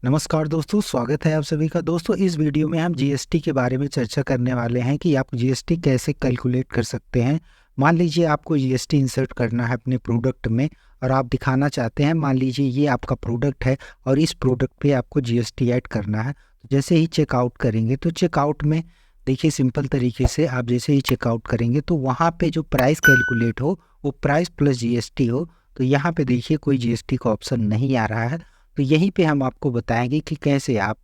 नमस्कार दोस्तों, स्वागत है आप सभी का। दोस्तों, इस वीडियो में हम जीएसटी के बारे में चर्चा करने वाले हैं कि आप जीएसटी कैसे कैलकुलेट कर सकते हैं। मान लीजिए आपको जीएसटी इंसर्ट करना है अपने प्रोडक्ट में और आप दिखाना चाहते हैं, मान लीजिए ये आपका प्रोडक्ट है और इस प्रोडक्ट पे आपको जीएसटी ऐड करना है। तो जैसे ही चेकआउट करेंगे तो चेकआउट में देखिए सिंपल तरीके से आप जैसे ही चेकआउट करेंगे तो वहाँ पे जो प्राइस कैलकुलेट हो वो प्राइस प्लस जीएसटी हो। तो यहाँ पे देखिए कोई जीएसटी का ऑप्शन नहीं आ रहा है। तो यहीं पे हम आपको बताएंगे कि कैसे आप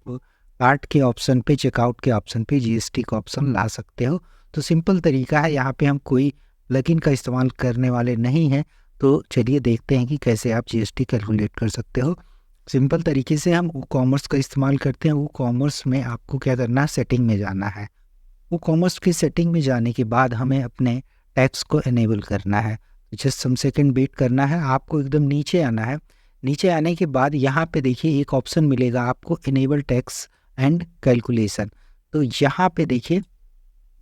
कार्ट के ऑप्शन पे, चेकआउट के ऑप्शन पे जीएसटी का ऑप्शन ला सकते हो। तो सिंपल तरीका है, यहाँ पे हम कोई प्लगइन का इस्तेमाल करने वाले नहीं हैं। तो चलिए देखते हैं कि कैसे आप जीएसटी कैलकुलेट कर सकते हो। सिंपल तरीके से हम कॉमर्स का इस्तेमाल करते हैं। वो कॉमर्स में आपको क्या करना है, सेटिंग में जाना है। वो कॉमर्स की सेटिंग में जाने के बाद हमें अपने टैक्स को इनेबल करना है। जस्ट सम सेकंड वेट करना है, आपको एकदम नीचे आना है। नीचे आने के बाद यहाँ पे देखिए एक ऑप्शन मिलेगा आपको, इनेबल टैक्स एंड कैलकुलेशन। तो यहाँ पे देखिए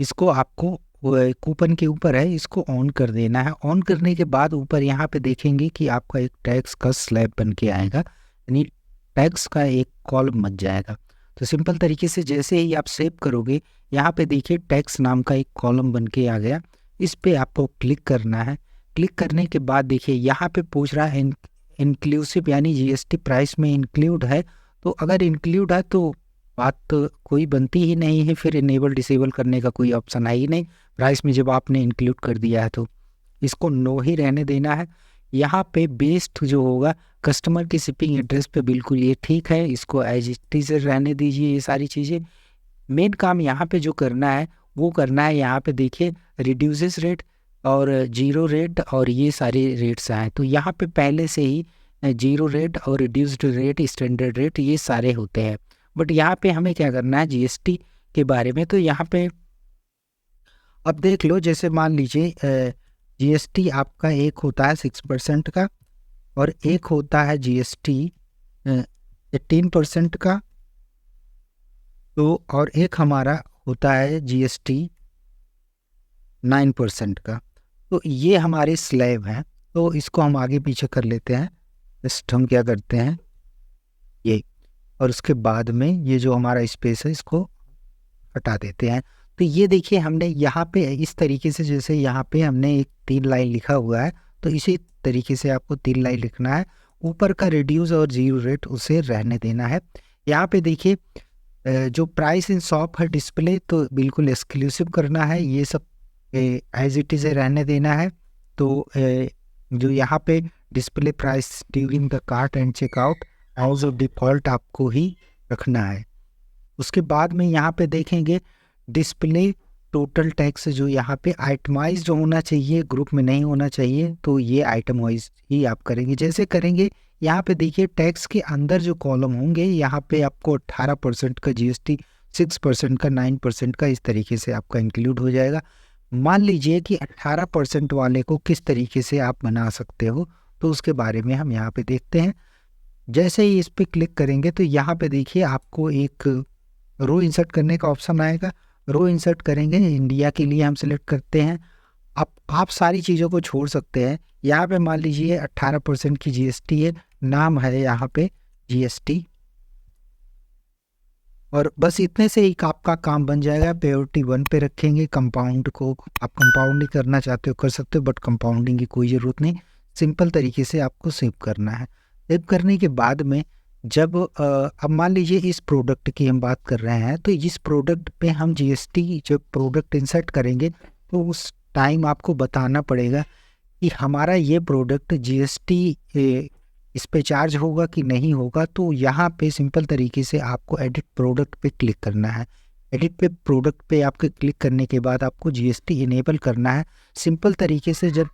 इसको आपको कूपन के ऊपर है, इसको ऑन कर देना है। ऑन करने के बाद ऊपर यहाँ पे देखेंगे कि आपका एक टैक्स का स्लैब बन के आएगा, यानी टैक्स का एक कॉलम बन जाएगा। तो सिंपल तरीके से जैसे ही आप सेव करोगे, यहाँ पे देखिए टैक्स नाम का एक कॉलम बन के आ गया। इस पे आपको क्लिक करना है। क्लिक करने के बाद देखिए यहाँ पे पूछ रहा है इंक्लूसिव, यानी जीएसटी प्राइस में इंक्लूड है। तो अगर इंक्लूड है तो बात तो कोई बनती ही नहीं है, फिर इनेबल डिसेबल करने का कोई ऑप्शन है ही नहीं प्राइस में जब आपने इंक्लूड कर दिया है। तो इसको नो ही रहने देना है। यहाँ पे बेस्ड जो होगा कस्टमर की शिपिंग एड्रेस पे, बिल्कुल ये ठीक है, इसको एज इट इज रहने दीजिए। ये सारी चीज़ें मेन काम यहाँ पे जो करना है वो करना है। यहाँ पे देखिए रिड्यूसेस रेट और जीरो रेट और ये सारे रेट्स आए। तो यहाँ पे पहले से ही जीरो रेट और रिड्यूस्ड रेट, स्टैंडर्ड रेट, ये सारे होते हैं। बट यहाँ पे हमें क्या करना है जीएसटी के बारे में। तो यहाँ पे अब देख लो, जैसे मान लीजिए जीएसटी आपका एक होता है 6% का और एक होता है जीएसटी 18% का। तो और एक हमारा होता है जीएसटी 9% का। तो ये हमारे स्लैब हैं। तो इसको हम आगे पीछे कर लेते हैं। जस्ट हम क्या करते हैं ये, और उसके बाद में ये जो हमारा स्पेस है इसको हटा देते हैं। तो ये देखिए हमने यहाँ पे इस तरीके से, जैसे यहाँ पे हमने एक 3 लाइन लिखा हुआ है, तो इसी तरीके से आपको 3 लाइन लिखना है। ऊपर का रिड्यूस और जीरो रेट उसे रहने देना है। यहाँ पे देखिए जो प्राइस इन शॉप है डिस्प्ले, तो बिल्कुल एक्सक्लूसिव करना है, ये सब एज इट इज़ रहने देना है। तो जो यहाँ पे display price during the cart and checkout as of default आपको ही रखना है। उसके बाद में यहाँ पे देखेंगे डिस्प्ले टोटल टैक्स, जो यहाँ पे आइटमाइज जो होना चाहिए, ग्रुप में नहीं होना चाहिए। तो ये आइटम वाइज ही आप करेंगे। जैसे करेंगे यहाँ पे देखिए टैक्स के अंदर जो कॉलम होंगे, यहाँ पे आपको 18% का जीएसटी, 6% का, 9% का, इस तरीके से आपका इंक्लूड हो जाएगा। मान लीजिए कि 18% वाले को किस तरीके से आप बना सकते हो, तो उसके बारे में हम यहाँ पे देखते हैं। जैसे ही इस पे क्लिक करेंगे तो यहाँ पे देखिए आपको एक रो इंसर्ट करने का ऑप्शन आएगा। रो इंसर्ट करेंगे, इंडिया के लिए हम सिलेक्ट करते हैं। अब आप सारी चीज़ों को छोड़ सकते हैं। यहाँ पे मान लीजिए 18% की जीएसटी है, नाम है यहाँ पे जीएसटी, और बस इतने से ही आपका काम बन जाएगा। प्रायोरिटी 1 पे रखेंगे। कंपाउंड को आप कंपाउंडिंग करना चाहते हो कर सकते हो, बट कंपाउंडिंग की कोई ज़रूरत नहीं। सिंपल तरीके से आपको सेव करना है। सेव करने के बाद में जब अब मान लीजिए इस प्रोडक्ट की हम बात कर रहे हैं, तो इस प्रोडक्ट पे हम जीएसटी जब प्रोडक्ट इंसर्ट करेंगे तो उस टाइम आपको बताना पड़ेगा कि हमारा ये प्रोडक्ट जीएसटी इस पे चार्ज होगा कि नहीं होगा। तो यहाँ पे सिंपल तरीके से आपको एडिट प्रोडक्ट पे क्लिक करना है। एडिट पे प्रोडक्ट पे आपके क्लिक करने के बाद आपको जीएसटी इनेबल करना है। सिंपल तरीके से जब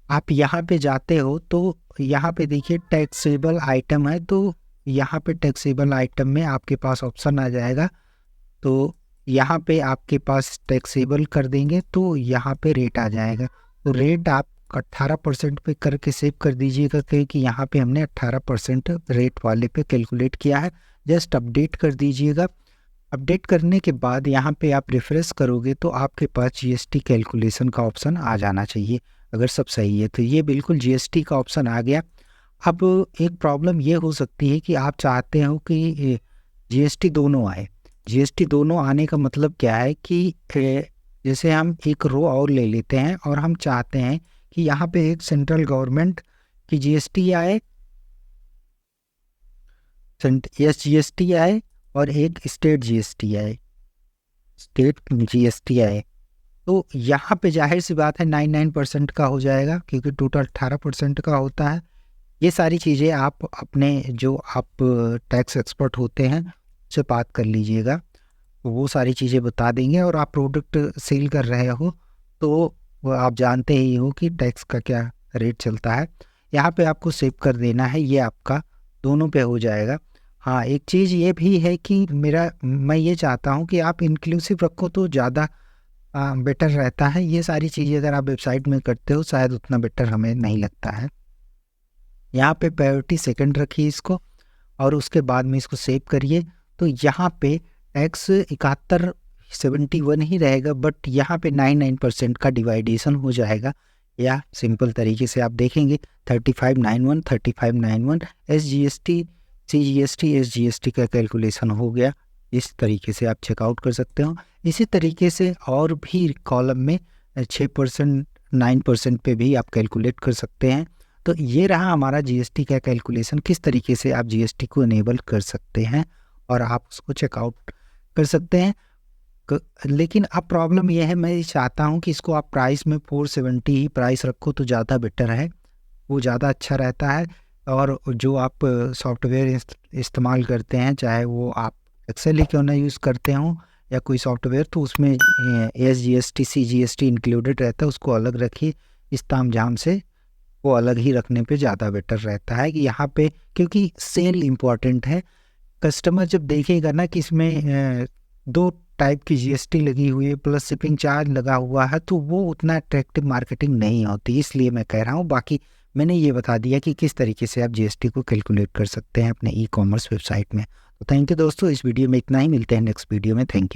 आप यहाँ पे जाते हो तो यहाँ पे देखिए टैक्सेबल आइटम है, तो यहाँ पे टैक्सेबल आइटम में आपके पास ऑप्शन आ जाएगा। तो यहाँ पे आपके पास टैक्सेबल कर देंगे तो यहाँ पे रेट आ जाएगा। तो रेट आप 18% पे करके सेव कर दीजिएगा, क्योंकि यहाँ पे हमने 18% रेट वाले पे कैलकुलेट किया है। जस्ट अपडेट कर दीजिएगा। अपडेट करने के बाद यहाँ पे आप रिफ्रेश करोगे तो आपके पास जीएसटी कैलकुलेशन का ऑप्शन आ जाना चाहिए। अगर सब सही है तो ये बिल्कुल जीएसटी का ऑप्शन आ गया। अब एक प्रॉब्लम ये हो सकती है कि आप चाहते हो कि जीएसटी दोनों आए। जीएसटी दोनों आने का मतलब क्या है कि जैसे हम एक रो और ले लेते हैं और हम चाहते हैं कि यहाँ पे एक सेंट्रल गवर्नमेंट की जीएसटी आए, जीएसटी आए, और एक स्टेट जीएसटी आए, स्टेट जीएसटी आए। तो यहाँ पे जाहिर सी बात है 99% का हो जाएगा, क्योंकि टोटल 18% का होता है। ये सारी चीज़ें आप अपने जो आप टैक्स एक्सपर्ट होते हैं उससे बात कर लीजिएगा, वो सारी चीज़ें बता देंगे। और आप प्रोडक्ट सेल कर रहे हो तो वो आप जानते ही हो कि टैक्स का क्या रेट चलता है। यहाँ पे आपको सेव कर देना है, ये आपका दोनों पे हो जाएगा। हाँ, एक चीज़ ये भी है कि मैं ये चाहता हूँ कि आप इंक्लूसिव रखो तो ज़्यादा बेटर रहता है। ये सारी चीज़ें अगर आप वेबसाइट में करते हो शायद उतना बेटर हमें नहीं लगता है। यहाँ पे प्रायोरिटी सेकंड रखिए इसको, और उसके बाद में इसको सेव करिए। तो यहाँ पे टैक्स 71 ही रहेगा, बट यहाँ पे 99% का डिवाइडेशन हो जाएगा। या सिंपल तरीके से आप देखेंगे 3591 3591 SGST CGST SGST का कैलकुलेशन हो गया। इस तरीके से आप चेकआउट कर सकते हो। इसी तरीके से और भी कॉलम में 6% 9% पे भी आप कैलकुलेट कर सकते हैं। तो ये रहा हमारा जीएसटी का कैलकुलेशन, किस तरीके से आप जीएसटी को इनेबल कर सकते हैं और आप उसको चेकआउट कर सकते हैं। लेकिन अब प्रॉब्लम यह है, मैं चाहता हूं कि इसको आप प्राइस में 470 ही प्राइस रखो तो ज़्यादा बेटर है, वो ज़्यादा अच्छा रहता है। और जो आप सॉफ्टवेयर इस्तेमाल करते हैं, चाहे वो आप एक्सेल ही क्यों ना यूज़ करते हों या कोई सॉफ्टवेयर, तो उसमें SGST CGST इंक्लूडेड रहता है, उसको अलग रखिए। इस तामझाम से वो अलग ही रखने पे ज़्यादा बेटर रहता है कि यहाँ पे, क्योंकि सेल इम्पॉर्टेंट है। कस्टमर जब देखेगा ना कि इसमें 2 टाइप की जीएसटी लगी हुई है प्लस शिपिंग चार्ज लगा हुआ है, तो वो उतना अट्रैक्टिव मार्केटिंग नहीं होती। इसलिए मैं कह रहा हूँ। बाकी मैंने ये बता दिया कि किस तरीके से आप जीएसटी को कैलकुलेट कर सकते हैं अपने ई कॉमर्स वेबसाइट में। तो थैंक यू दोस्तों, इस वीडियो में इतना ही। मिलते हैं नेक्स्ट वीडियो में। Thank you.